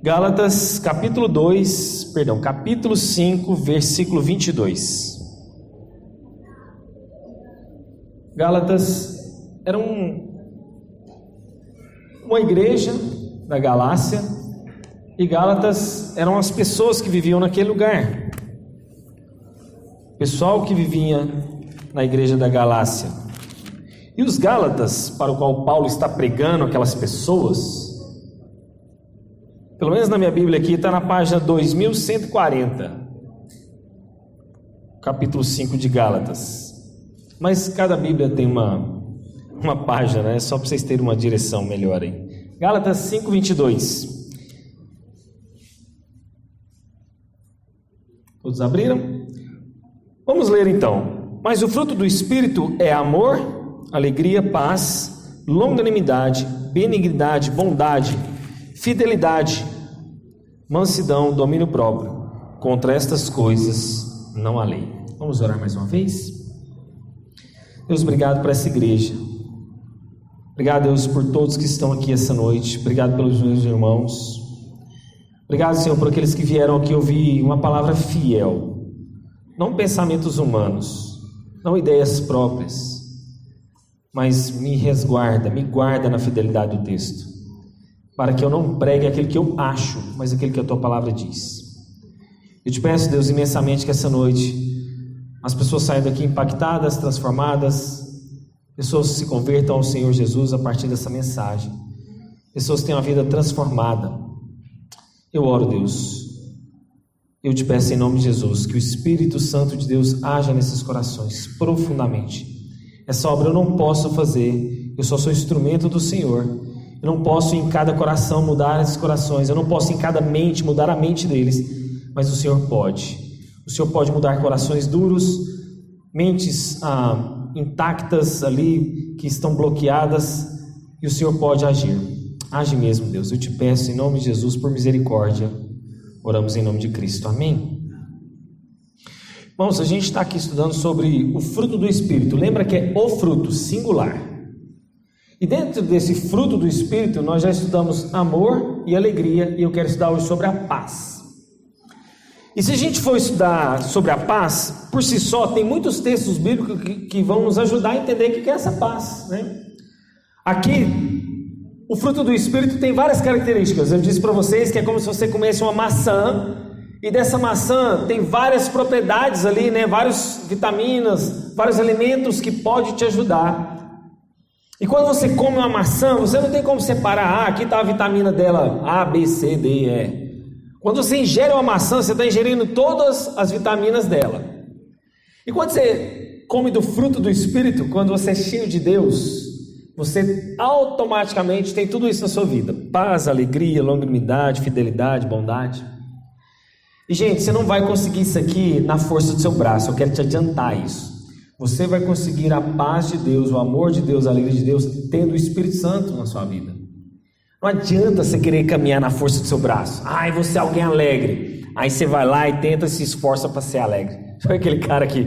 Gálatas capítulo 5, versículo 22. Gálatas era uma igreja da Galácia, e Gálatas eram as pessoas que viviam naquele lugar. O pessoal que vivia na igreja da Galácia. E os Gálatas, para o qual Paulo está pregando aquelas pessoas, pelo menos na minha Bíblia aqui, está na página 2140, capítulo 5 de Gálatas. Mas cada Bíblia tem uma página, né? Só para vocês terem uma direção melhor aí. Gálatas 5, 22. Todos abriram? Vamos ler então. Mas o fruto do Espírito é amor, alegria, paz, longanimidade, benignidade, bondade, fidelidade, mansidão, domínio próprio. Contra estas coisas não há lei. Vamos orar mais uma vez? Deus, obrigado por essa igreja. Obrigado, Deus, por todos que estão aqui essa noite. Obrigado pelos meus irmãos. Obrigado, Senhor, por aqueles que vieram aqui ouvir uma palavra fiel. Não pensamentos humanos, não ideias próprias, mas me resguarda, me guarda na fidelidade do texto, para que eu não pregue aquilo que eu acho, mas aquilo que a Tua palavra diz. Eu te peço, Deus, imensamente que essa noite as pessoas saiam daqui impactadas, transformadas, pessoas se convertam ao Senhor Jesus a partir dessa mensagem, pessoas tenham a vida transformada. Eu oro, Deus, eu te peço em nome de Jesus, que o Espírito Santo de Deus haja nesses corações profundamente. Essa obra eu não posso fazer, eu só sou instrumento do Senhor. Eu não posso em cada coração mudar esses corações, eu não posso em cada mente mudar a mente deles, mas o Senhor pode. O Senhor pode mudar corações duros, mentes intactas ali, que estão bloqueadas, e o Senhor pode agir. Age mesmo, Deus, eu te peço em nome de Jesus, por misericórdia. Oramos em nome de Cristo, amém? Irmãos, a gente está aqui estudando sobre o fruto do Espírito. Lembra que é o fruto, singular. E dentro desse fruto do Espírito, nós já estudamos amor e alegria, e eu quero estudar hoje sobre a paz. E se a gente for estudar sobre a paz, por si só, tem muitos textos bíblicos que vão nos ajudar a entender o que é essa paz, né? Aqui, o fruto do Espírito tem várias características. Eu disse para vocês que é como se você comesse uma maçã, e dessa maçã tem várias propriedades ali, né? Várias vitaminas, vários elementos que podem te ajudar. E quando você come uma maçã, você não tem como separar, aqui está a vitamina dela, A, B, C, D, E. Quando você ingere uma maçã, você está ingerindo todas as vitaminas dela. E quando você come do fruto do Espírito, quando você é cheio de Deus, você automaticamente tem tudo isso na sua vida: paz, alegria, longanimidade, fidelidade, bondade. E gente, você não vai conseguir isso aqui na força do seu braço, eu quero te adiantar isso. Você vai conseguir a paz de Deus, o amor de Deus, a alegria de Deus, tendo o Espírito Santo na sua vida. Não adianta você querer caminhar na força do seu braço. Você é alguém alegre. Aí você vai lá e tenta, se esforça para ser alegre. Sabe aquele cara que,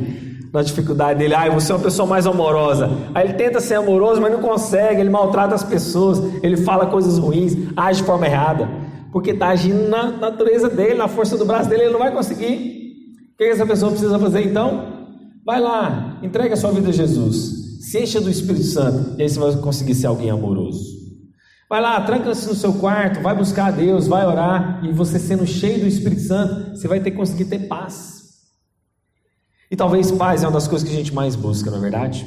na dificuldade dele, você é uma pessoa mais amorosa. Aí ele tenta ser amoroso, mas não consegue, ele maltrata as pessoas, ele fala coisas ruins, age de forma errada, porque está agindo na natureza dele, na força do braço dele, ele não vai conseguir. O que essa pessoa precisa fazer então? Vai lá, entrega a sua vida a Jesus, se encha do Espírito Santo, e aí você vai conseguir ser alguém amoroso. Vai lá, tranca-se no seu quarto, vai buscar a Deus, vai orar, e você sendo cheio do Espírito Santo, você vai conseguir ter paz. E talvez paz é uma das coisas que a gente mais busca, não é verdade?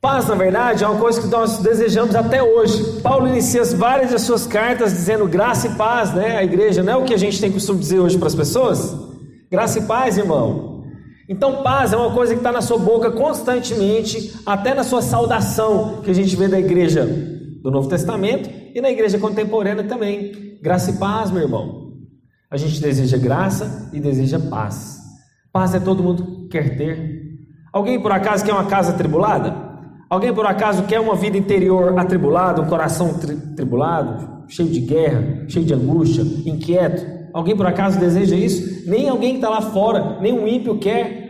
Paz, na verdade, é uma coisa que nós desejamos até hoje. Paulo inicia várias das suas cartas dizendo graça e paz, né? A igreja, não é o que a gente tem costume dizer hoje para as pessoas? Graça e paz, irmão. Então paz é uma coisa que está na sua boca constantemente, até na sua saudação, que a gente vê da igreja do Novo Testamento e na igreja contemporânea também. Graça e paz, meu irmão. A gente deseja graça e deseja paz. Paz é todo mundo quer ter. Alguém por acaso quer uma casa atribulada? Alguém por acaso quer uma vida interior atribulada, um coração tribulado, cheio de guerra, cheio de angústia, inquieto? Alguém por acaso deseja isso? Nem alguém que está lá fora, nem um ímpio quer.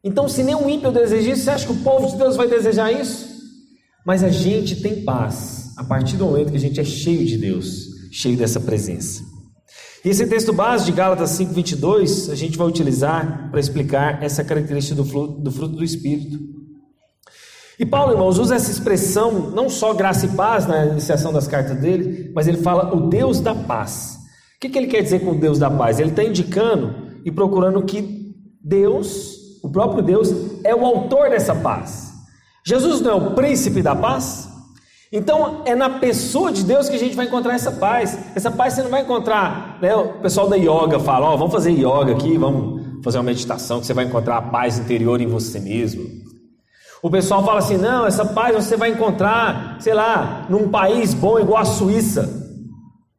Então, se nem um ímpio deseja isso, você acha que o povo de Deus vai desejar isso? Mas a gente tem paz a partir do momento que a gente é cheio de Deus. cheio dessa presença. E esse texto base de Gálatas 5:22, a gente vai utilizar para explicar essa característica do fruto do Espírito. E Paulo, irmãos, usa essa expressão, não só graça e paz na iniciação das cartas dele, mas ele fala o Deus da paz. O que ele quer dizer com o Deus da paz? Ele está indicando e procurando que Deus, o próprio Deus, é o autor dessa paz. Jesus não é o príncipe da paz? Então é na pessoa de Deus que a gente vai encontrar essa paz. Essa paz você não vai encontrar, né? O pessoal da yoga fala, vamos fazer yoga aqui, vamos fazer uma meditação que você vai encontrar a paz interior em você mesmo. O pessoal fala assim, não, essa paz você vai encontrar, sei lá, num país bom igual a Suíça.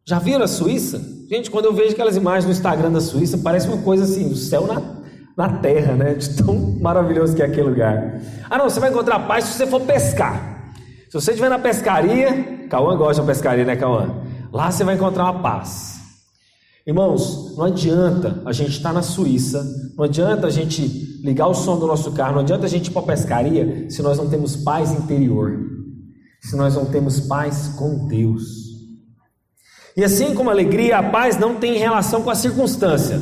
Já viram a Suíça? Gente, quando eu vejo aquelas imagens no Instagram da Suíça, parece uma coisa assim, o céu na terra, né? De tão maravilhoso que é aquele lugar. Ah não, você vai encontrar paz se você for pescar. Se você estiver na pescaria, Cauã gosta de pescaria, né, Cauã? Lá você vai encontrar uma paz. Irmãos, não adianta a gente estar na Suíça, não adianta a gente ligar o som do nosso carro, não adianta a gente ir para a pescaria se nós não temos paz interior, se nós não temos paz com Deus. E assim como a alegria, a paz não tem relação com a circunstância.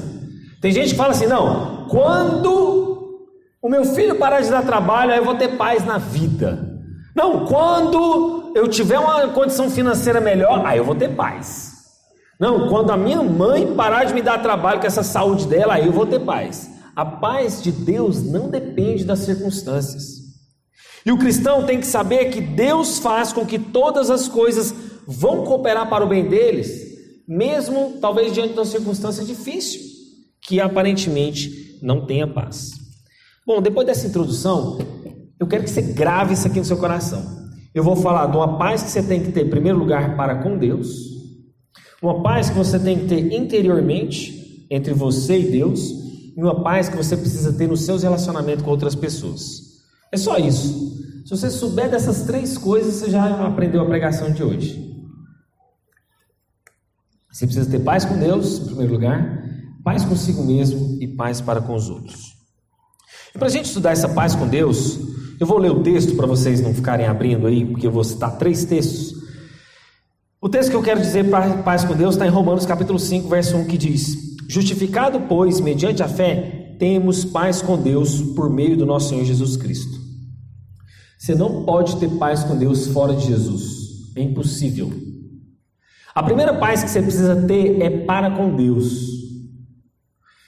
Tem gente que fala assim, não, quando o meu filho parar de dar trabalho, aí eu vou ter paz na vida. Não, quando eu tiver uma condição financeira melhor, aí eu vou ter paz. Não, quando a minha mãe parar de me dar trabalho com essa saúde dela, aí eu vou ter paz. A paz de Deus não depende das circunstâncias. E o cristão tem que saber que Deus faz com que todas as coisas vão cooperar para o bem deles, mesmo talvez diante de uma circunstância difícil, que aparentemente não tenha paz. Bom, depois dessa introdução, eu quero que você grave isso aqui no seu coração. Eu vou falar de uma paz que você tem que ter, em primeiro lugar, para com Deus, uma paz que você tem que ter interiormente, entre você e Deus, e uma paz que você precisa ter nos seus relacionamentos com outras pessoas. É só isso. Se você souber dessas três coisas, você já aprendeu a pregação de hoje. Você precisa ter paz com Deus, em primeiro lugar, paz consigo mesmo e paz para com os outros. E para a gente estudar essa paz com Deus, eu vou ler o texto para vocês não ficarem abrindo aí, porque eu vou citar 3 textos. O texto que eu quero dizer para paz com Deus está em Romanos capítulo 5, verso 1, que diz: justificado, pois, mediante a fé, temos paz com Deus por meio do nosso Senhor Jesus Cristo. Você não pode ter paz com Deus fora de Jesus. É impossível. A primeira paz que você precisa ter é para com Deus.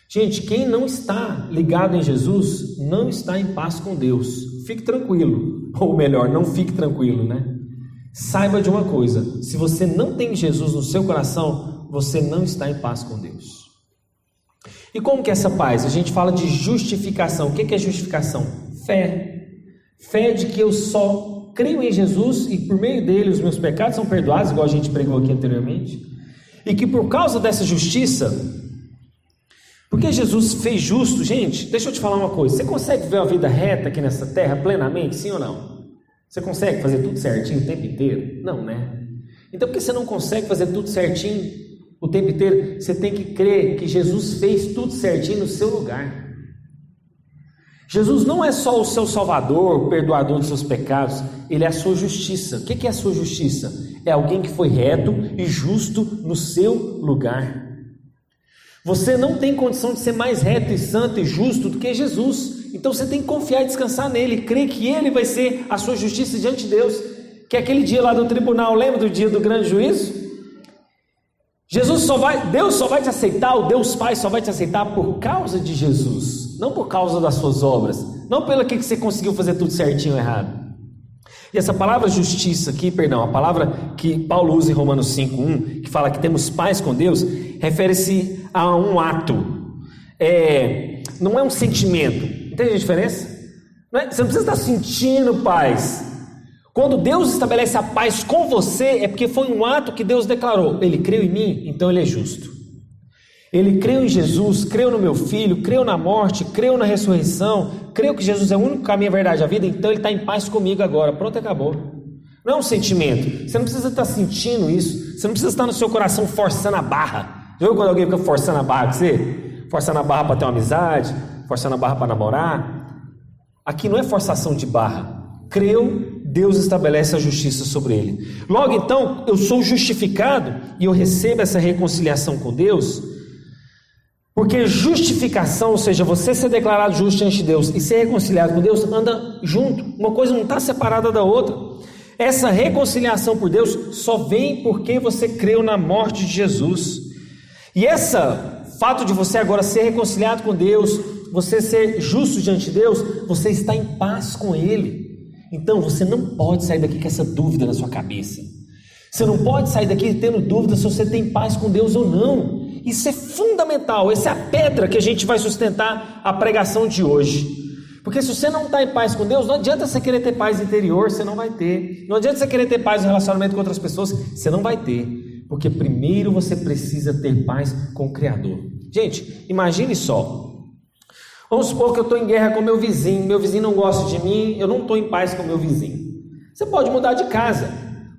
Gente, quem não está ligado em Jesus, não está em paz com Deus. Fique tranquilo. Ou melhor, não fique tranquilo, né? Saiba de uma coisa, se você não tem Jesus no seu coração, você não está em paz com Deus. E como que é essa paz? A gente fala de justificação. O que é justificação? Fé. Fé de que eu só creio em Jesus e por meio dele os meus pecados são perdoados, igual a gente pregou aqui anteriormente. E que por causa dessa justiça, porque Jesus fez justo, gente, deixa eu te falar uma coisa, você consegue ver a vida reta aqui nessa terra plenamente, sim ou não? Você consegue fazer tudo certinho o tempo inteiro? Não, né? Então, porque você não consegue fazer tudo certinho o tempo inteiro, você tem que crer que Jesus fez tudo certinho no seu lugar. Jesus não é só o seu salvador, o perdoador dos seus pecados, ele é a sua justiça. O que é a sua justiça? É alguém que foi reto e justo no seu lugar. Você não tem condição de ser mais reto e santo e justo do que Jesus. Então você tem que confiar e descansar nele, crer que ele vai ser a sua justiça diante de Deus, que é aquele dia lá do tribunal, lembra do dia do grande juízo? Deus só vai te aceitar, o Deus Pai só vai te aceitar por causa de Jesus, não por causa das suas obras, não pelo que você conseguiu fazer tudo certinho ou errado. E essa palavra justiça aqui, a palavra que Paulo usa em Romanos 5:1, que fala que temos paz com Deus, refere-se a um ato, não é um sentimento. Entende a diferença? Você não precisa estar sentindo paz. Quando Deus estabelece a paz com você, é porque foi um ato que Deus declarou. Ele creu em mim, então ele é justo. Ele creu em Jesus, creu no meu filho, creu na morte, creu na ressurreição, creu que Jesus é o único caminho, a verdade e a vida, então ele está em paz comigo agora. Pronto, acabou. Não é um sentimento. Você não precisa estar sentindo isso. Você não precisa estar no seu coração forçando a barra. Já viu quando alguém fica forçando a barra com você? Forçando a barra para ter uma amizade, forçando a barra para namorar. Aqui não é forçação de barra. Creu, Deus estabelece a justiça sobre ele. Logo então, eu sou justificado e eu recebo essa reconciliação com Deus, porque justificação, ou seja, você ser declarado justo diante de Deus e ser reconciliado com Deus, anda junto, uma coisa não está separada da outra. Essa reconciliação por Deus só vem porque você creu na morte de Jesus. E esse fato de você agora ser reconciliado com Deus, você ser justo diante de Deus, você está em paz com Ele. Então você não pode sair daqui com essa dúvida na sua cabeça. Você não pode sair daqui tendo dúvida se você tem paz com Deus ou não. Isso é fundamental, essa é a pedra que a gente vai sustentar a pregação de hoje. Porque se você não está em paz com Deus, não adianta você querer ter paz interior, você não vai ter. Não adianta você querer ter paz no relacionamento com outras pessoas, você não vai ter. Porque primeiro você precisa ter paz com o Criador. Gente, imagine só. Vamos supor que eu estou em guerra com meu vizinho não gosta de mim, eu não estou em paz com meu vizinho. Você pode mudar de casa,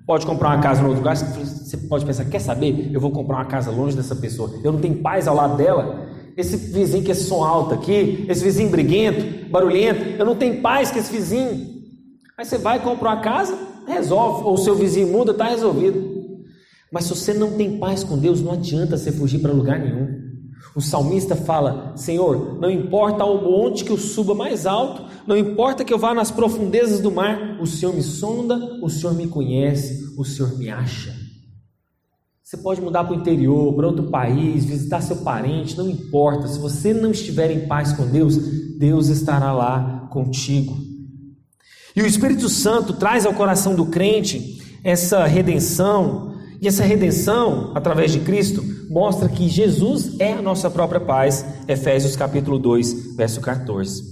pode comprar uma casa em outro lugar, você pode pensar, quer saber? Eu vou comprar uma casa longe dessa pessoa, eu não tenho paz ao lado dela. Esse vizinho com esse som alto aqui, esse vizinho briguento, barulhento, eu não tenho paz com esse vizinho. Aí você vai comprar uma casa, resolve, ou seu vizinho muda, está resolvido. Mas se você não tem paz com Deus, não adianta você fugir para lugar nenhum. O salmista fala, Senhor, não importa ao monte que eu suba mais alto, não importa que eu vá nas profundezas do mar, o Senhor me sonda, o Senhor me conhece, o Senhor me acha. Você pode mudar para o interior, para outro país, visitar seu parente, não importa. Se você não estiver em paz com Deus, Deus estará lá contigo. E o Espírito Santo traz ao coração do crente essa redenção. E essa redenção, através de Cristo, mostra que Jesus é a nossa própria paz. Efésios capítulo 2, verso 14.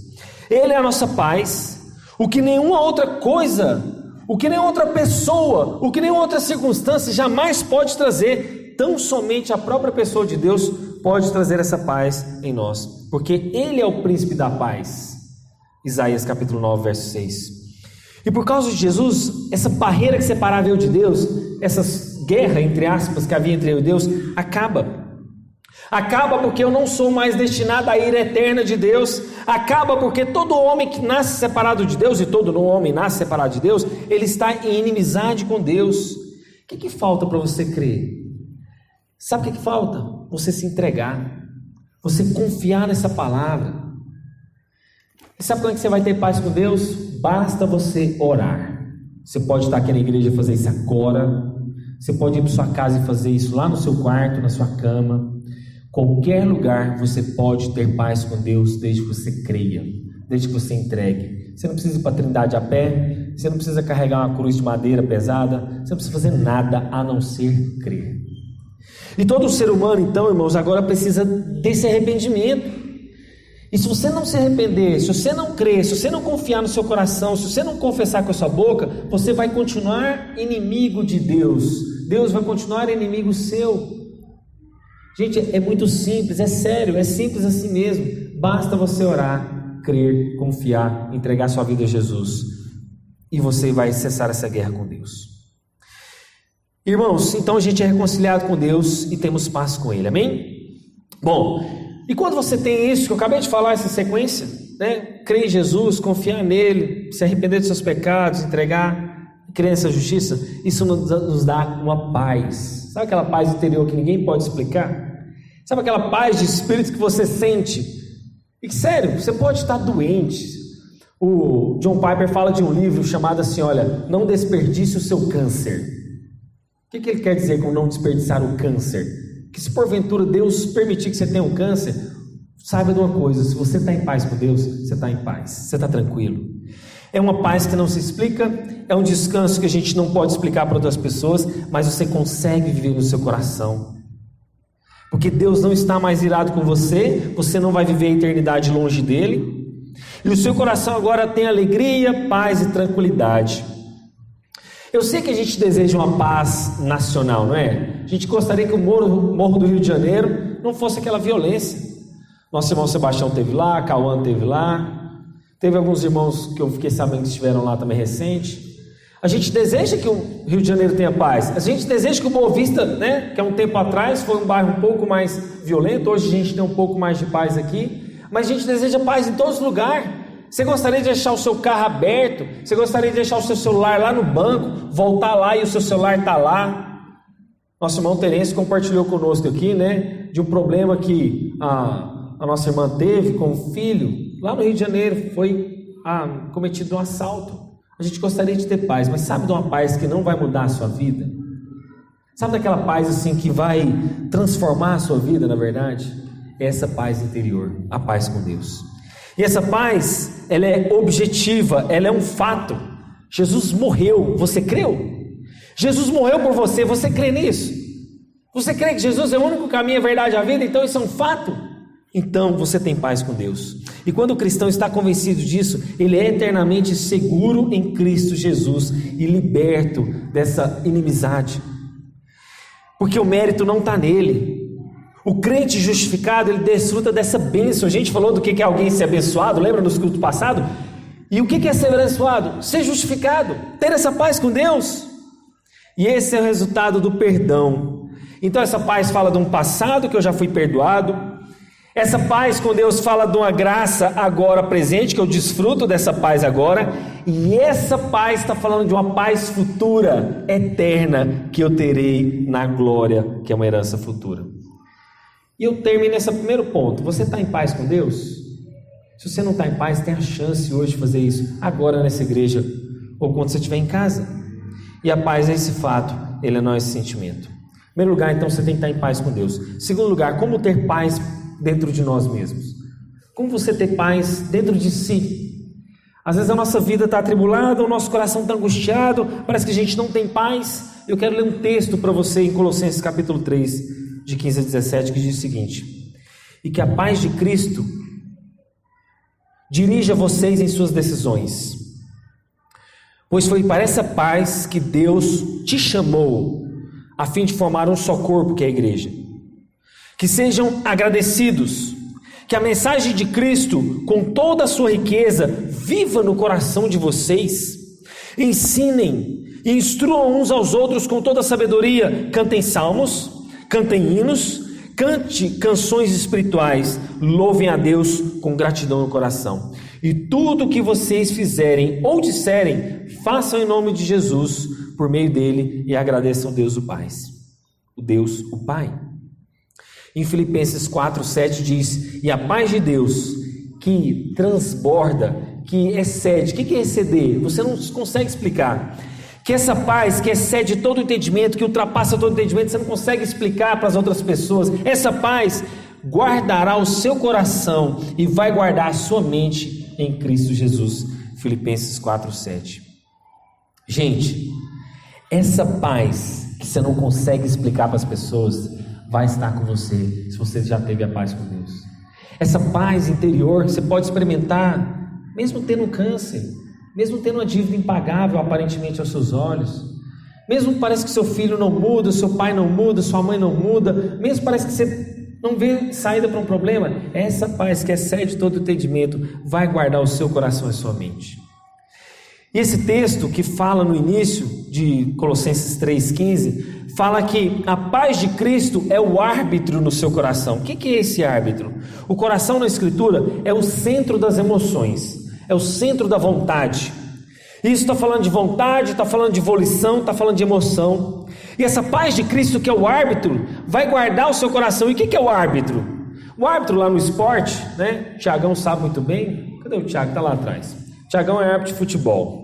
Ele é a nossa paz, o que nenhuma outra coisa, o que nenhuma outra pessoa, o que nenhuma outra circunstância jamais pode trazer. Tão somente a própria pessoa de Deus pode trazer essa paz em nós, porque Ele é o príncipe da paz. Isaías capítulo 9, verso 6. E por causa de Jesus, essa barreira que separava eu de Deus, essas guerra, entre aspas, que havia entre eu e Deus, acaba. Acaba porque eu não sou mais destinado à ira eterna de Deus. Acaba porque todo homem que nasce separado de Deus, e todo homem nasce separado de Deus, ele está em inimizade com Deus. O que falta para você crer? Sabe o que falta? Você se entregar, você confiar nessa palavra. E sabe quando é que você vai ter paz com Deus? Basta você orar. Você pode estar aqui na igreja e fazer isso agora. Você pode ir para sua casa e fazer isso lá no seu quarto, na sua cama. Qualquer lugar você pode ter paz com Deus desde que você creia, desde que você entregue. Você não precisa ir para a Trindade a pé, você não precisa carregar uma cruz de madeira pesada, você não precisa fazer nada a não ser crer. E todo ser humano, então, irmãos, agora precisa desse arrependimento. E se você não se arrepender, se você não crer, se você não confiar no seu coração, se você não confessar com a sua boca, você vai continuar inimigo de Deus. Deus vai continuar inimigo seu. Gente, é muito simples, é sério, é simples assim mesmo. Basta você orar, crer, confiar, entregar sua vida a Jesus, e você vai cessar essa guerra com Deus. Irmãos, então a gente é reconciliado com Deus e temos paz com Ele, amém? Bom, e quando você tem isso que eu acabei de falar, essa sequência, né? Crer em Jesus, confiar nele, se arrepender dos seus pecados, entregar, crer nessa justiça, isso nos dá uma paz. Sabe aquela paz interior que ninguém pode explicar? Sabe aquela paz de espírito que você sente? E que, sério, você pode estar doente. O John Piper fala de um livro chamado assim, olha, não desperdice o seu câncer. O que ele quer dizer com não desperdiçar o câncer? Que se porventura Deus permitir que você tenha um câncer, saiba de uma coisa, se você está em paz com Deus, você está em paz, você está tranquilo. É uma paz que não se explica, é um descanso que a gente não pode explicar para outras pessoas, mas você consegue viver no seu coração. Porque Deus não está mais irado com você, você não vai viver a eternidade longe dele, e o seu coração agora tem alegria, paz e tranquilidade. Eu sei que a gente deseja uma paz nacional, não é? A gente gostaria que o Morro do Rio de Janeiro não fosse aquela violência. Nosso irmão Sebastião esteve lá, Cauã esteve lá, teve alguns irmãos que eu fiquei sabendo que estiveram lá também recente. A gente deseja que o Rio de Janeiro tenha paz. A gente deseja que o Boa Vista, né, que há um tempo atrás foi um bairro um pouco mais violento, hoje a gente tem um pouco mais de paz aqui, mas a gente deseja paz em todos os lugares. Você gostaria de deixar o seu carro aberto? Você gostaria de deixar o seu celular lá no banco, voltar lá e o seu celular está lá? Nosso irmão Terence compartilhou conosco aqui, né, de um problema que a nossa irmã teve com o filho, lá no Rio de Janeiro, foi cometido um assalto. A gente gostaria de ter paz, mas sabe de uma paz que não vai mudar a sua vida? Sabe daquela paz assim que vai transformar a sua vida, na verdade? É essa paz interior, a paz com Deus. E essa paz, ela é objetiva, ela é um fato. Jesus morreu, você creu? Jesus morreu por você, você crê nisso? Você crê que Jesus é o único caminho, a verdade e a vida? Então isso é um fato? Então você tem paz com Deus. E quando o cristão está convencido disso, ele é eternamente seguro em Cristo Jesus e liberto dessa inimizade. Porque o mérito não está nele. O crente justificado, ele desfruta dessa bênção. A gente falou do que é alguém ser abençoado, lembra nos cultos passados? E o que é ser abençoado? Ser justificado, ter essa paz com Deus. E esse é o resultado do perdão. Então essa paz fala de um passado que eu já fui perdoado. Essa paz com Deus fala de uma graça agora presente, que eu desfruto dessa paz agora. E essa paz está falando de uma paz futura, eterna, que eu terei na glória, que é uma herança futura. E eu termino nesse primeiro ponto. Você está em paz com Deus? Se você não está em paz, tem a chance hoje de fazer isso, agora nessa igreja, ou quando você estiver em casa. E a paz é esse fato, ele não é esse sentimento. Em primeiro lugar, então, você tem que estar em paz com Deus. Em segundo lugar, como ter paz dentro de nós mesmos? Como você ter paz dentro de si? Às vezes a nossa vida está atribulada, o nosso coração está angustiado, parece que a gente não tem paz. Eu quero ler um texto para você em Colossenses capítulo 3, de 15 a 17, que diz o seguinte: e que a paz de Cristo dirija vocês em suas decisões, pois foi para essa paz que Deus te chamou, a fim de formar um só corpo, que é a igreja. Que sejam agradecidos, que a mensagem de Cristo, com toda a sua riqueza, viva no coração de vocês. Ensinem e instruam uns aos outros com toda a sabedoria. Cantem salmos, cantem hinos, cante canções espirituais, louvem a Deus com gratidão no coração. E tudo o que vocês fizerem ou disserem, façam em nome de Jesus, por meio dele, e agradeçam a Deus o Pai. O Deus, o Pai. Em Filipenses 4:7 diz: e a paz de Deus, que transborda, que excede. O que é exceder? Você não consegue explicar. Que essa paz que excede todo entendimento, que ultrapassa todo entendimento, você não consegue explicar para as outras pessoas. Essa paz guardará o seu coração e vai guardar a sua mente em Cristo Jesus. Filipenses 4:7. Gente, essa paz que você não consegue explicar para as pessoas vai estar com você, se você já teve a paz com Deus. Essa paz interior você pode experimentar, mesmo tendo câncer, mesmo tendo uma dívida impagável aparentemente aos seus olhos, mesmo parece que seu filho não muda, seu pai não muda, sua mãe não muda, mesmo parece que você não vê saída para um problema, essa paz que excede todo entendimento vai guardar o seu coração e a sua mente. E esse texto que fala no início de Colossenses 3,15, fala que a paz de Cristo é o árbitro no seu coração. O que é esse árbitro? O coração na Escritura é o centro das emoções, é o centro da vontade. Isso está falando de vontade, está falando de volição, está falando de emoção. E essa paz de Cristo, que é o árbitro, vai guardar o seu coração. E o que é o árbitro? O árbitro lá no esporte, né? Tiagão sabe muito bem. Cadê o Tiago? Está lá atrás. Tiagão é árbitro de futebol.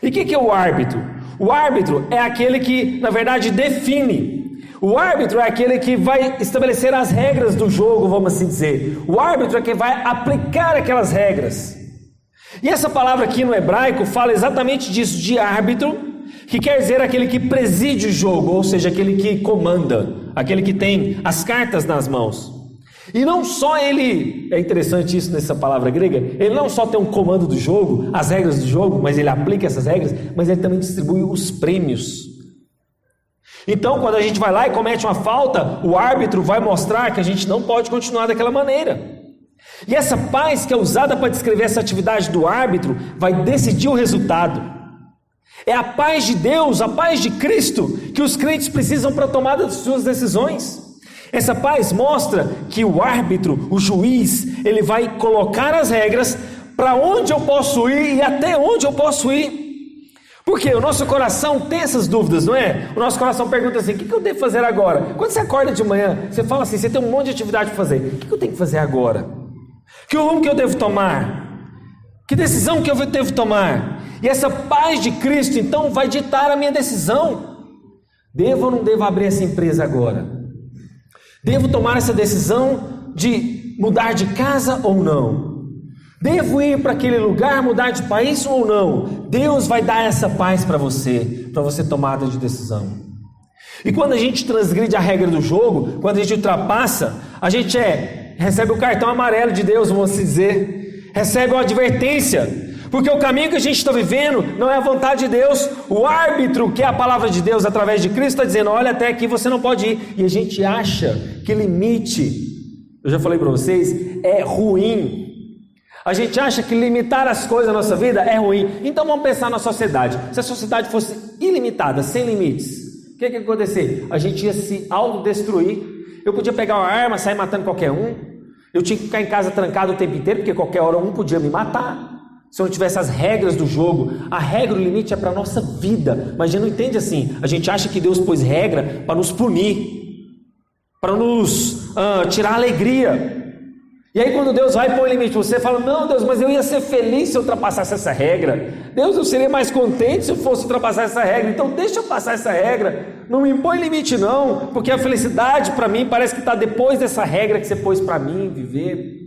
E o que é o árbitro? O árbitro é aquele que, na verdade, define. O árbitro é aquele que vai estabelecer as regras do jogo, vamos assim dizer. O árbitro é quem vai aplicar aquelas regras. E essa palavra aqui no hebraico fala exatamente disso, de árbitro, que quer dizer aquele que preside o jogo, ou seja, aquele que comanda, aquele que tem as cartas nas mãos. E não só ele, é interessante isso nessa palavra grega, ele não só tem um comando do jogo, as regras do jogo, mas ele aplica essas regras, mas ele também distribui os prêmios. Então, quando a gente vai lá e comete uma falta, o árbitro vai mostrar que a gente não pode continuar daquela maneira. E essa paz que é usada para descrever essa atividade do árbitro, vai decidir o resultado. É a paz de Deus, a paz de Cristo, que os crentes precisam para a tomada de suas decisões. Essa paz mostra que o árbitro, o juiz, ele vai colocar as regras para onde eu posso ir e até onde eu posso ir. Porque o nosso coração tem essas dúvidas, não é? O nosso coração pergunta assim: o que eu devo fazer agora? Quando você acorda de manhã, você fala assim, você tem um monte de atividade para fazer, o que eu tenho que fazer agora? Que rumo que eu devo tomar? Que decisão que eu devo tomar? E essa paz de Cristo então vai ditar a minha decisão. Devo ou não devo abrir essa empresa agora? Devo tomar essa decisão de mudar de casa ou não? Devo ir para aquele lugar, mudar de país ou não? Deus vai dar essa paz para você tomar de decisão. E quando a gente transgride a regra do jogo, quando a gente ultrapassa, a gente recebe o cartão amarelo de Deus, vamos dizer, recebe uma advertência, porque o caminho que a gente está vivendo não é a vontade de Deus. O árbitro, que é a palavra de Deus através de Cristo, está dizendo: olha, até aqui você não pode ir. E a gente acha que limite, eu já falei para vocês, é ruim. A gente acha que limitar as coisas na nossa vida é ruim. Então vamos pensar na sociedade. Se a sociedade fosse ilimitada, sem limites, o que ia acontecer? A gente ia se autodestruir. Eu podia pegar uma arma, sair matando qualquer um. Eu tinha que ficar em casa trancado o tempo inteiro, porque qualquer hora um podia me matar. Se eu não tivesse as regras do jogo. A regra, o limite é para a nossa vida. Mas a gente não entende assim. A gente acha que Deus pôs regra para nos punir, para nos tirar a alegria. E aí quando Deus vai pôr o limite, você fala: não, Deus, mas eu ia ser feliz se eu ultrapassasse essa regra. Deus, eu seria mais contente se eu fosse ultrapassar essa regra. Então deixa eu passar essa regra. Não me impõe limite não, porque a felicidade para mim parece que está depois dessa regra que você pôs para mim viver.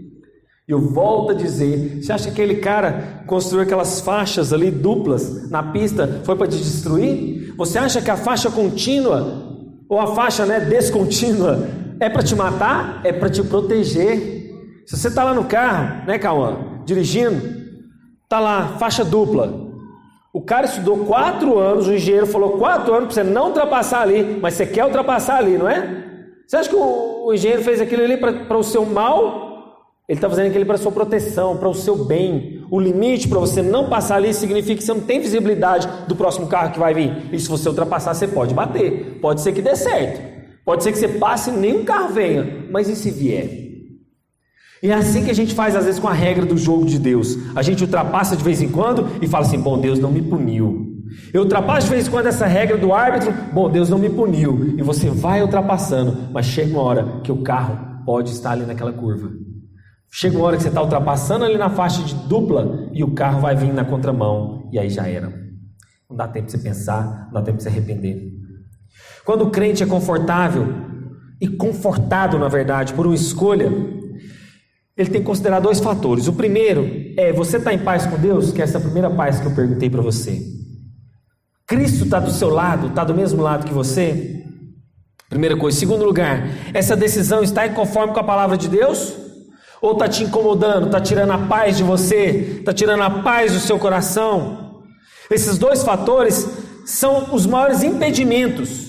E eu volto a dizer, você acha que aquele cara construiu aquelas faixas ali duplas na pista foi para te destruir? Você acha que a faixa contínua ou a faixa descontínua é para te matar? É para te proteger. Se você está lá no carro, Cauã, dirigindo, está lá, faixa dupla. O cara estudou 4 anos, o engenheiro falou 4 anos para você não ultrapassar ali, mas você quer ultrapassar ali, não é? Você acha que o engenheiro fez aquilo ali para o seu mal? Ele está fazendo aquilo para a sua proteção, para o seu bem. O limite para você não passar ali significa que você não tem visibilidade do próximo carro que vai vir. E se você ultrapassar, você pode bater. Pode ser que dê certo. Pode ser que você passe e nenhum carro venha. Mas e se vier? E é assim que a gente faz às vezes com a regra do jogo de Deus. A gente ultrapassa de vez em quando e fala assim: bom, Deus não me puniu. Eu ultrapasso de vez em quando essa regra do árbitro. Bom, Deus não me puniu. E você vai ultrapassando, mas chega uma hora que o carro pode estar ali naquela curva. Chega uma hora que você está ultrapassando ali na faixa de dupla e o carro vai vir na contramão e aí já era. Não dá tempo de você pensar, não dá tempo de se arrepender. Quando o crente é confortável e confortado, na verdade, por uma escolha, ele tem que considerar 2 fatores. O primeiro é: você está em paz com Deus? Que é essa primeira paz que eu perguntei para você. Cristo está do seu lado, está do mesmo lado que você? Primeira coisa. Segundo lugar, essa decisão está conforme com a palavra de Deus? Ou está te incomodando, está tirando a paz de você, está tirando a paz do seu coração? Esses 2 fatores são os maiores impedimentos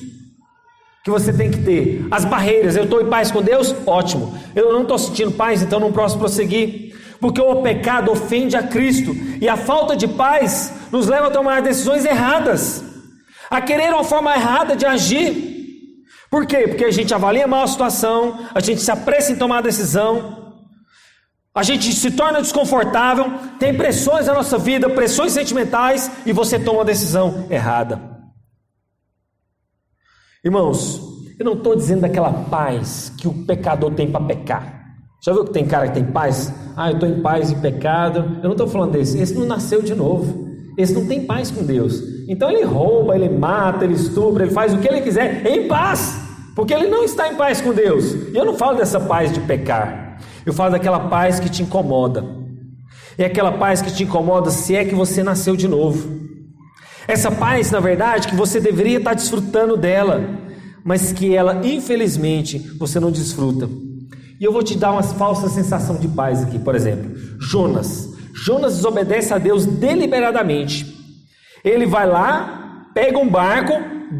que você tem que ter. As barreiras: eu estou em paz com Deus? Ótimo. Eu não estou sentindo paz, então não posso prosseguir. Porque o pecado ofende a Cristo, e a falta de paz nos leva a tomar decisões erradas, a querer uma forma errada de agir. Por quê? Porque a gente avalia mal a situação, a gente se apressa em tomar a decisão, a gente se torna desconfortável, tem pressões na nossa vida, pressões sentimentais, e você toma uma decisão errada. Irmãos, eu não estou dizendo daquela paz que o pecador tem para pecar. Já viu que tem cara que tem paz? Eu estou em paz e pecado. Eu não estou falando desse. Esse não nasceu de novo. Esse não tem paz com Deus. Então ele rouba, ele mata, ele estupra, ele faz o que ele quiser em paz, porque ele não está em paz com Deus. E eu não falo dessa paz de pecar. Eu falo daquela paz que te incomoda. É aquela paz que te incomoda se é que você nasceu de novo. Essa paz, na verdade, que você deveria estar desfrutando dela, mas que ela, infelizmente, você não desfruta. E eu vou te dar uma falsa sensação de paz aqui. Por exemplo, Jonas desobedece a Deus deliberadamente. Ele vai lá, pega um barco,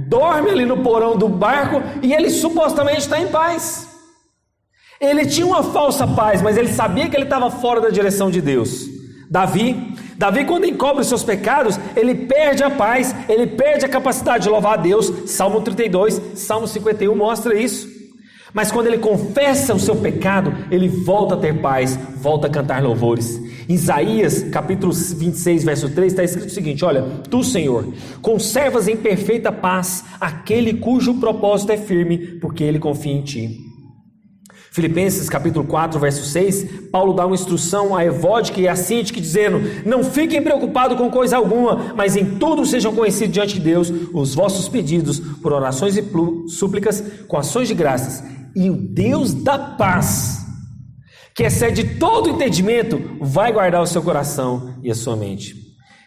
dorme ali no porão do barco e ele supostamente está em paz. Ele tinha uma falsa paz, mas ele sabia que ele estava fora da direção de Deus. Davi, quando encobre os seus pecados, ele perde a paz, ele perde a capacidade de louvar a Deus. Salmo 32, Salmo 51 mostra isso. Mas quando ele confessa o seu pecado, ele volta a ter paz, volta a cantar louvores. Em Isaías, capítulo 26, verso 3, está escrito o seguinte: olha, tu, Senhor, conservas em perfeita paz aquele cujo propósito é firme, porque ele confia em ti. Filipenses capítulo 4, verso 6, Paulo dá uma instrução a Evódica e a Síntique, dizendo: não fiquem preocupados com coisa alguma, mas em tudo sejam conhecidos diante de Deus os vossos pedidos, por orações e súplicas, com ações de graças, e o Deus da paz, que excede todo entendimento, vai guardar o seu coração e a sua mente.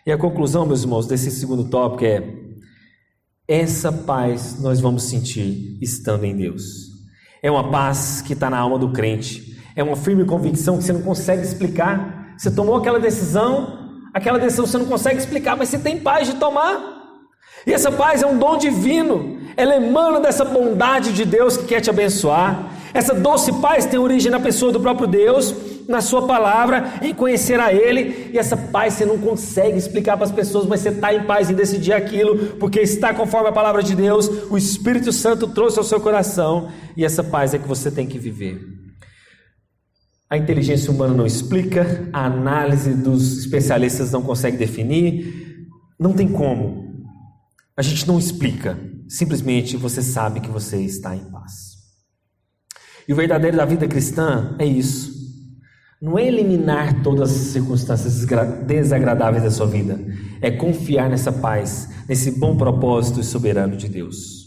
E a conclusão, meus irmãos, desse segundo tópico é: essa paz nós vamos sentir estando em Deus. É uma paz que está na alma do crente. É uma firme convicção que você não consegue explicar. Você tomou aquela decisão você não consegue explicar, mas você tem paz de tomar. E essa paz é um dom divino. Ela emana dessa bondade de Deus que quer te abençoar. Essa doce paz tem origem na pessoa do próprio Deus, na sua palavra, em conhecer a Ele. E essa paz você não consegue explicar para as pessoas, mas você está em paz em decidir aquilo, porque está conforme a palavra de Deus. O Espírito Santo trouxe ao seu coração, e essa paz é que você tem que viver. A inteligência humana não explica, a análise dos especialistas não consegue definir, não tem como. A gente não explica, simplesmente você sabe que você está em paz. E o verdadeiro da vida cristã é isso. Não é eliminar todas as circunstâncias desagradáveis da sua vida. É confiar nessa paz, nesse bom propósito e soberano de Deus.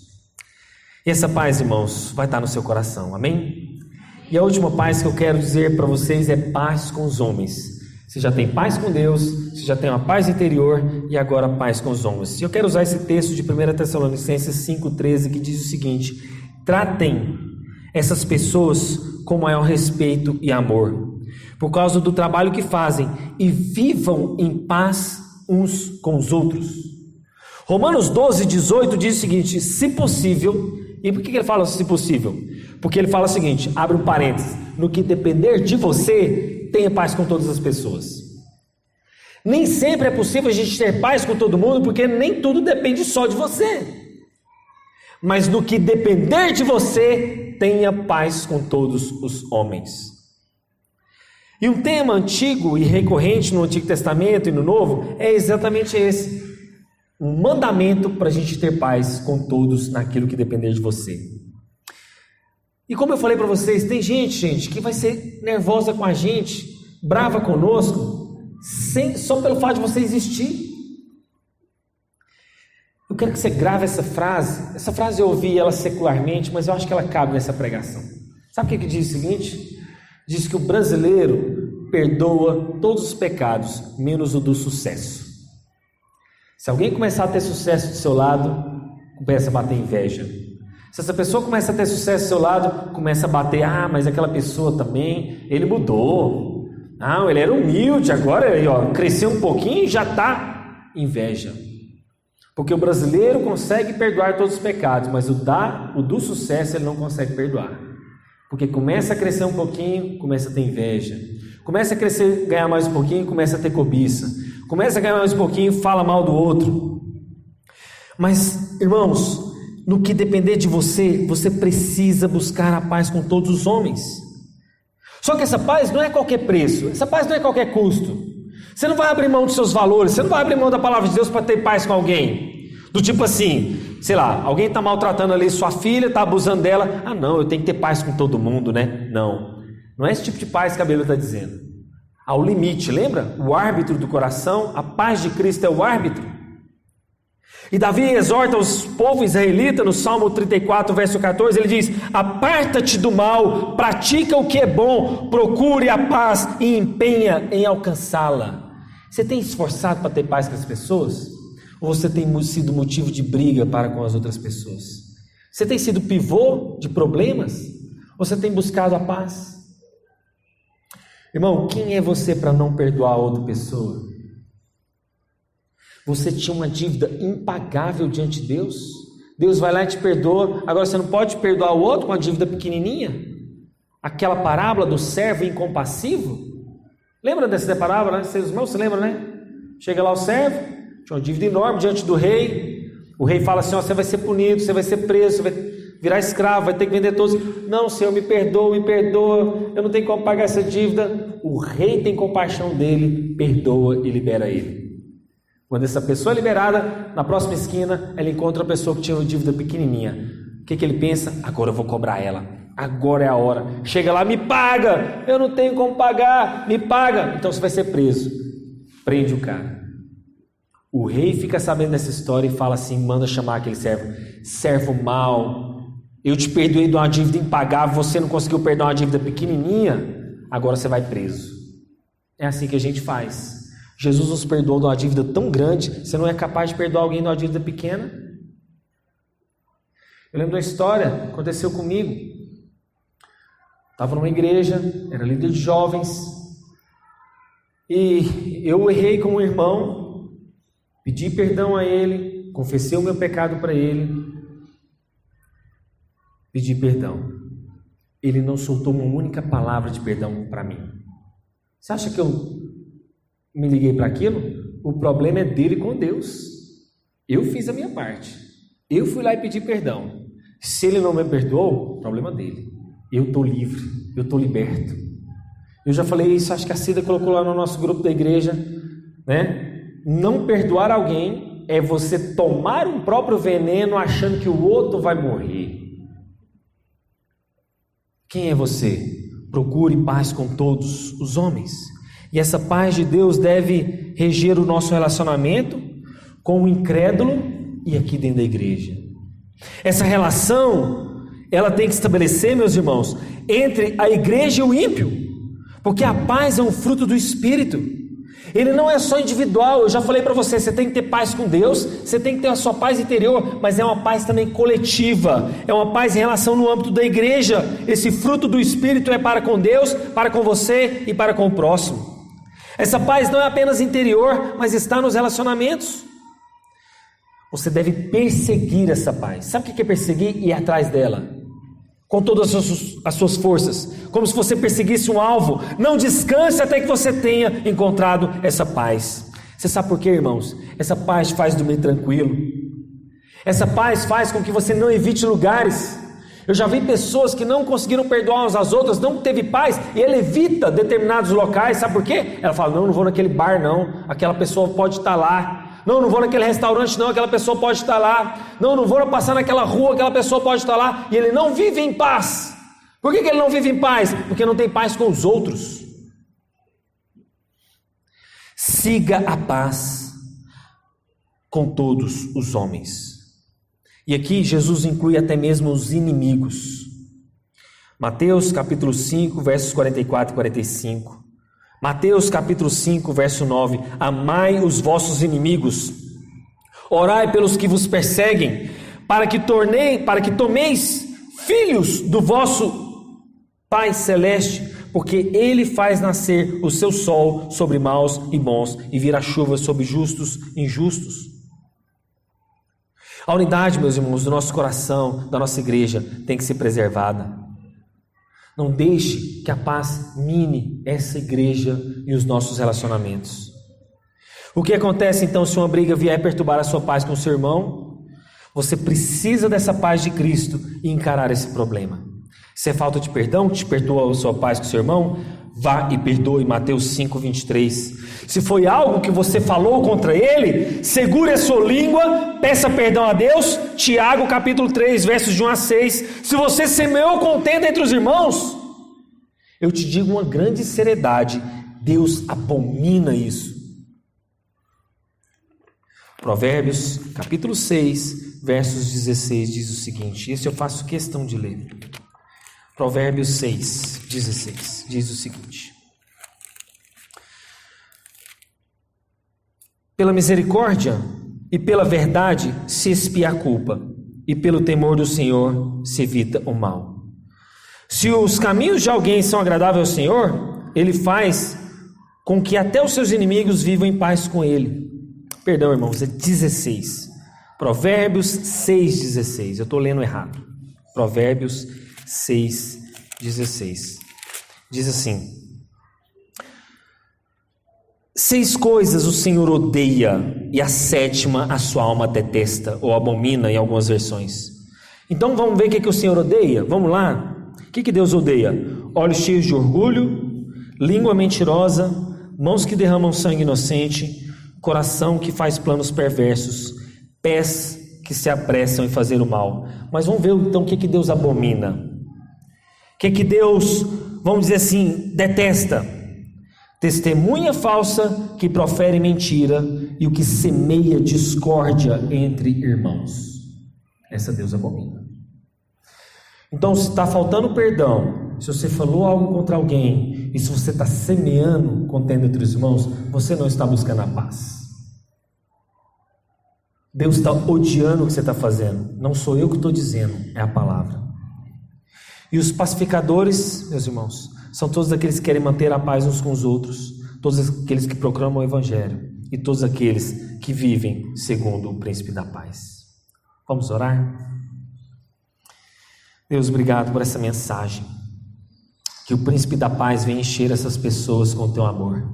E essa paz, irmãos, vai estar no seu coração, amém? E a última paz que eu quero dizer para vocês é paz com os homens. Você já tem paz com Deus, você já tem uma paz interior e agora paz com os homens. E eu quero usar esse texto de 1 Tessalonicenses 5,13 que diz o seguinte: tratem essas pessoas com maior respeito e amor, por causa do trabalho que fazem, e vivam em paz uns com os outros. Romanos 12,18 diz o seguinte: se possível. E por que ele fala se possível? Porque ele fala o seguinte, abre um parênteses: no que depender de você, tenha paz com todas as pessoas. Nem sempre é possível a gente ter paz com todo mundo, porque nem tudo depende só de você. Mas no que depender de você, tenha paz com todos os homens. E um tema antigo e recorrente no Antigo Testamento e no Novo é exatamente esse: um mandamento para a gente ter paz com todos naquilo que depender de você. E como eu falei para vocês, tem gente que vai ser nervosa com a gente, brava conosco, só pelo fato de você existir. Eu quero que você grave essa frase. Essa frase eu ouvi ela secularmente, mas eu acho que ela cabe nessa pregação. Sabe o que diz o seguinte? Diz que o brasileiro perdoa todos os pecados, menos o do sucesso. Se alguém começar a ter sucesso do seu lado, começa a bater inveja. Se essa pessoa começa a ter sucesso do seu lado, começa a bater: mas aquela pessoa também, ele mudou. Ele era humilde, agora ele cresceu um pouquinho e já está inveja. Porque o brasileiro consegue perdoar todos os pecados, mas o do sucesso ele não consegue perdoar. Porque começa a crescer um pouquinho, começa a ter inveja. Começa a crescer, ganhar mais um pouquinho, começa a ter cobiça. Começa a ganhar mais um pouquinho, fala mal do outro. Mas, irmãos, no que depender de você, você precisa buscar a paz com todos os homens. Só que essa paz não é qualquer preço, essa paz não é qualquer custo. Você não vai abrir mão dos seus valores, você não vai abrir mão da palavra de Deus para ter paz com alguém. Do tipo assim, sei lá, alguém está maltratando ali sua filha, está abusando dela. Não, eu tenho que ter paz com todo mundo, né? Não é esse tipo de paz que a Bíblia está dizendo. Há o limite, lembra? O árbitro do coração, a paz de Cristo é o árbitro. E Davi exorta os povos israelitas no Salmo 34, verso 14, ele diz: aparta-te do mal, pratica o que é bom, procure a paz e empenha em alcançá-la. Você tem esforçado para ter paz com as pessoas? Ou você tem sido motivo de briga para com as outras pessoas? Você tem sido pivô de problemas? Ou você tem buscado a paz? Irmão, quem é você para não perdoar a outra pessoa? Você tinha uma dívida impagável diante de Deus. Deus vai lá e te perdoa. Agora você não pode perdoar o outro com uma dívida pequenininha? Aquela parábola do servo incompassivo? Lembra dessa parábola, né? Seus irmãos, você lembra, né? Chega lá o servo, tinha uma dívida enorme diante do rei. O rei fala assim: você vai ser punido, você vai ser preso, virar escravo, vai ter que vender todos. Não, Senhor, me perdoa, eu não tenho como pagar essa dívida. O rei tem compaixão dele, perdoa e libera ele. Quando essa pessoa é liberada, na próxima esquina, ela encontra a pessoa que tinha uma dívida pequenininha. O que ele pensa? Agora eu vou cobrar ela. Agora é a hora. Chega lá, me paga. Eu não tenho como pagar. Me paga. Então você vai ser preso. Prende o cara. O rei fica sabendo dessa história e fala assim, manda chamar aquele servo. Servo mau, eu te perdoei de uma dívida impagável, você não conseguiu perdoar uma dívida pequenininha, agora você vai preso. É assim que a gente faz. Jesus nos perdoou de uma dívida tão grande, você não é capaz de perdoar alguém de uma dívida pequena? Eu lembro da história, aconteceu comigo. Estava numa igreja, era líder de jovens, e eu errei com um irmão, pedi perdão a ele, confessei o meu pecado para ele, pedi perdão. Ele não soltou uma única palavra de perdão para mim. Você acha que eu me liguei para aquilo? O problema é dele com Deus. Eu fiz a minha parte. Eu fui lá e pedi perdão. Se ele não me perdoou, problema dele. Eu estou livre, eu estou liberto. Eu já falei isso, acho que a Cida colocou lá no nosso grupo da igreja, né? Não perdoar alguém é você tomar um próprio veneno achando que o outro vai morrer. Quem é você? Procure paz com todos os homens. E essa paz de Deus deve reger o nosso relacionamento com o incrédulo e aqui dentro da igreja. Essa relação, ela tem que estabelecer, meus irmãos, entre a igreja e o ímpio, porque a paz é um fruto do Espírito. Ele não é só individual. Eu já falei para você, você tem que ter paz com Deus, você tem que ter a sua paz interior, mas é uma paz também coletiva, é uma paz em relação no âmbito da igreja. Esse fruto do Espírito é para com Deus, para com você e para com o próximo. Essa paz não é apenas interior, mas está nos relacionamentos. Você deve perseguir essa paz. Sabe o que é perseguir? Ir atrás dela, com todas as suas forças, como se você perseguisse um alvo. Não descanse até que você tenha encontrado essa paz. Você sabe por quê, irmãos? Essa paz te faz dormir tranquilo. Essa paz faz com que você não evite lugares. Eu já vi pessoas que não conseguiram perdoar umas às outras, não teve paz, e ela evita determinados locais. Sabe por quê? Ela fala, não vou naquele bar não, aquela pessoa pode estar lá. Não vou naquele restaurante não, aquela pessoa pode estar lá. Não vou passar naquela rua, aquela pessoa pode estar lá. E ele não vive em paz. Por que ele não vive em paz? Porque não tem paz com os outros. Siga a paz com todos os homens. E aqui Jesus inclui até mesmo os inimigos. Mateus capítulo 5, versos 44 e 45. Mateus capítulo 5, verso 9. Amai os vossos inimigos, orai pelos que vos perseguem, para que tomeis filhos do vosso Pai Celeste, porque Ele faz nascer o seu sol sobre maus e bons, e vira chuva sobre justos e injustos. A unidade, meus irmãos, do nosso coração, da nossa igreja, tem que ser preservada. Não deixe que a paz mine essa igreja e os nossos relacionamentos. O que acontece então se uma briga vier perturbar a sua paz com o seu irmão? Você precisa dessa paz de Cristo e encarar esse problema. Se é falta de perdão, te perdoa a sua paz com o seu irmão? Vá e perdoe, Mateus 5, 23. Se foi algo que você falou contra ele, segure a sua língua, peça perdão a Deus. Tiago capítulo 3, versos de 1 a 6. Se você semeou contenda entre os irmãos, eu te digo uma grande seriedade, Deus abomina isso. Provérbios capítulo 6, versos 16 diz o seguinte, esse eu faço questão de ler. Provérbios 6, 16, diz o seguinte: pela misericórdia e pela verdade se expia a culpa, e pelo temor do Senhor se evita o mal. Se os caminhos de alguém são agradáveis ao Senhor, Ele faz com que até os seus inimigos vivam em paz com Ele. Perdão, irmãos, é 16. Provérbios 6, 16. Eu estou lendo errado. Provérbios 6, 16. Diz assim: 6 coisas o Senhor odeia, e a 7ª a sua alma detesta, ou abomina em algumas versões: Então vamos ver o que o Senhor odeia? Vamos lá? O que Deus odeia? Olhos cheios de orgulho, língua mentirosa, mãos que derramam sangue inocente, coração que faz planos perversos, pés que se apressam em fazer o mal. Mas vamos ver então o que Deus abomina. O que Deus, vamos dizer assim, detesta? Testemunha falsa que profere mentira e o que semeia discórdia entre irmãos. Essa Deus abomina. Então, se está faltando perdão, se você falou algo contra alguém, e se você está semeando contenda entre os irmãos, você não está buscando a paz. Deus está odiando o que você está fazendo. Não sou eu que estou dizendo, é a palavra. E os pacificadores, meus irmãos, são todos aqueles que querem manter a paz uns com os outros, todos aqueles que proclamam o Evangelho e todos aqueles que vivem segundo o príncipe da paz. Vamos orar? Deus, obrigado por essa mensagem. Que o príncipe da paz venha encher essas pessoas com o teu amor.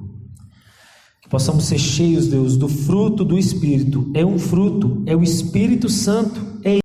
Que possamos ser cheios, Deus, do fruto do Espírito. É um fruto, é o Espírito Santo. É